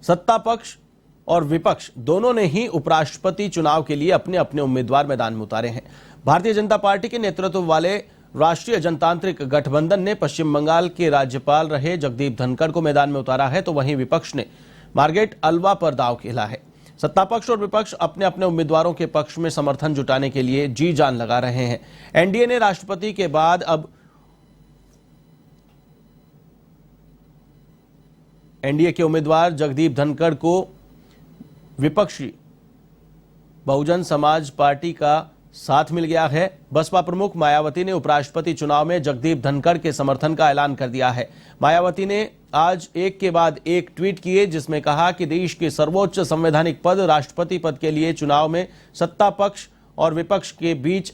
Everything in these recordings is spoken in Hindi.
सत्ता पक्ष और विपक्ष दोनों ने ही उपराष्ट्रपति चुनाव के लिए अपने अपने उम्मीदवार मैदान में उतारे हैं। भारतीय जनता पार्टी के नेतृत्व वाले राष्ट्रीय जनतांत्रिक गठबंधन ने पश्चिम बंगाल के राज्यपाल रहे जगदीप धनखड़ को मैदान में उतारा है, तो वहीं विपक्ष ने मार्गरेट अल्वा पर दांव खेला है। सत्ता पक्ष और विपक्ष अपने अपने उम्मीदवारों के पक्ष में समर्थन जुटाने के लिए जी जान लगा रहे हैं। एनडीए ने राष्ट्रपति के बाद अब एनडीए के उम्मीदवार जगदीप धनखड़ को विपक्षी बहुजन समाज पार्टी का साथ मिल गया है। बसपा प्रमुख मायावती ने उपराष्ट्रपति चुनाव में जगदीप धनखड़ के समर्थन का ऐलान कर दिया है। मायावती ने आज एक के बाद एक ट्वीट किए, जिसमें कहा कि देश के सर्वोच्च संवैधानिक पद राष्ट्रपति पद के लिए चुनाव में सत्ता पक्ष और विपक्ष के बीच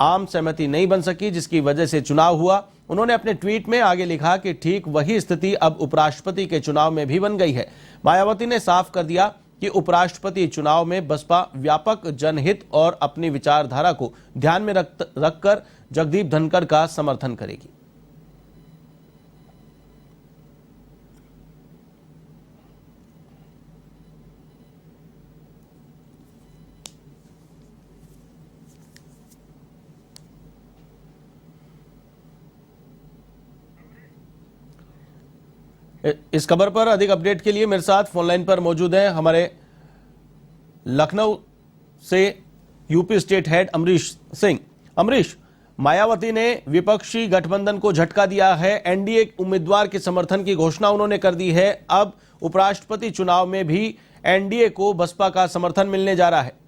आम सहमति नहीं बन सकी, जिसकी वजह से चुनाव हुआ। उन्होंने अपने ट्वीट में आगे लिखा कि ठीक वही स्थिति अब उपराष्ट्रपति के चुनाव में भी बन गई है। मायावती ने साफ कर दिया कि उपराष्ट्रपति चुनाव में बसपा व्यापक जनहित और अपनी विचारधारा को ध्यान में रखकर जगदीप धनखड़ का समर्थन करेगी। इस खबर पर अधिक अपडेट के लिए मेरे साथ फोनलाइन पर मौजूद हैं हमारे लखनऊ से UP state head Amrish Singh. Amrish, Mayawati ने विपक्षी गठबंधन को झटका दिया है, एनडीए उम्मीदवार के समर्थन की घोषणा उन्होंने कर दी है। अब उपराष्ट्रपति चुनाव में भी एनडीए को बसपा का समर्थन मिलने जा रहा है।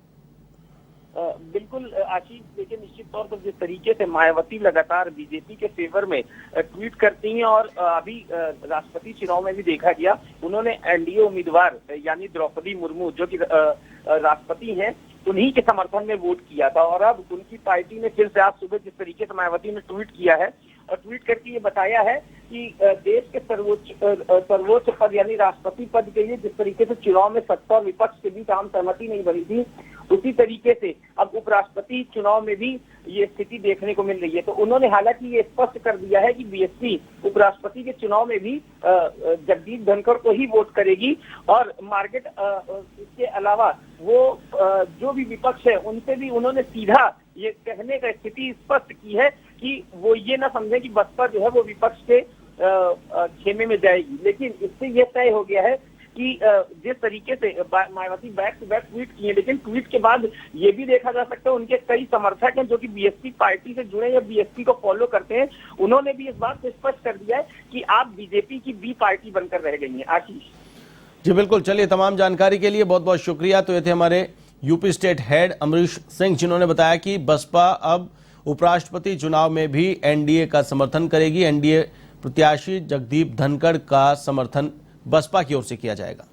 बिल्कुल आशीष, देखिए निश्चित तौर पर जिस तरीके से मायावती लगातार बीजेपी के फेवर में ट्वीट करती हैं और अभी राष्ट्रपति चुनाव में भी देखा गया, उन्होंने एनडीए उम्मीदवार यानी द्रौपदी मुर्मू जो कि राष्ट्रपति हैं, उन्हीं के समर्थन में वोट किया था। और अब उनकी पार्टी ने फिर से आज सुबह जिस तरीके से मायावती ने ट्वीट किया है और ट्वीट करके ये बताया है कि देश के सर्वोच्च पद यानी राष्ट्रपति पद के लिए जिस तरीके से चुनाव में सत्ता और विपक्ष के बीच आम सहमति नहीं बनी थी, उसी तरीके से अब उपराष्ट्रपति चुनाव में भी ये स्थिति देखने को मिल रही है। तो उन्होंने हालांकि ये स्पष्ट कर दिया है कि बीएसपी उपराष्ट्रपति के चुनाव में भी जगदीप धनखड़ को ही वोट करेगी और मार्केट इसके अलावा वो जो भी विपक्ष है उनसे भी उन्होंने सीधा ये कहने का स्थिति स्पष्ट की है कि वो ये ना समझे कि बसपा जो है वो विपक्ष के खेमे में जाएगी। लेकिन इससे यह तय हो गया है कि जिस तरीके से Mayawati back to back tweet किए, लेकिन ट्वीट के बाद ये भी देखा जा सकता है उनके कई समर्थक हैं जो कि बीएसपी पार्टी से जुड़े या बीएसपी को फॉलो करते हैं, उन्होंने भी इस बात को स्पष्ट कर दिया है कि आप बीजेपी की बी पार्टी बनकर रह गई हैं। आशीष जी बिल्कुल, चलिए तमाम जानकारी के लिए बहुत बहुत शुक्रिया। तो ये थे हमारे UP state head Amrish Singh, जिन्होंने बताया कि बसपा अब उपराष्ट्रपति चुनाव में भी एनडीए का समर्थन करेगी। एनडीए प्रत्याशी जगदीप धनखड़ का समर्थन बसपा की ओर से किया जाएगा।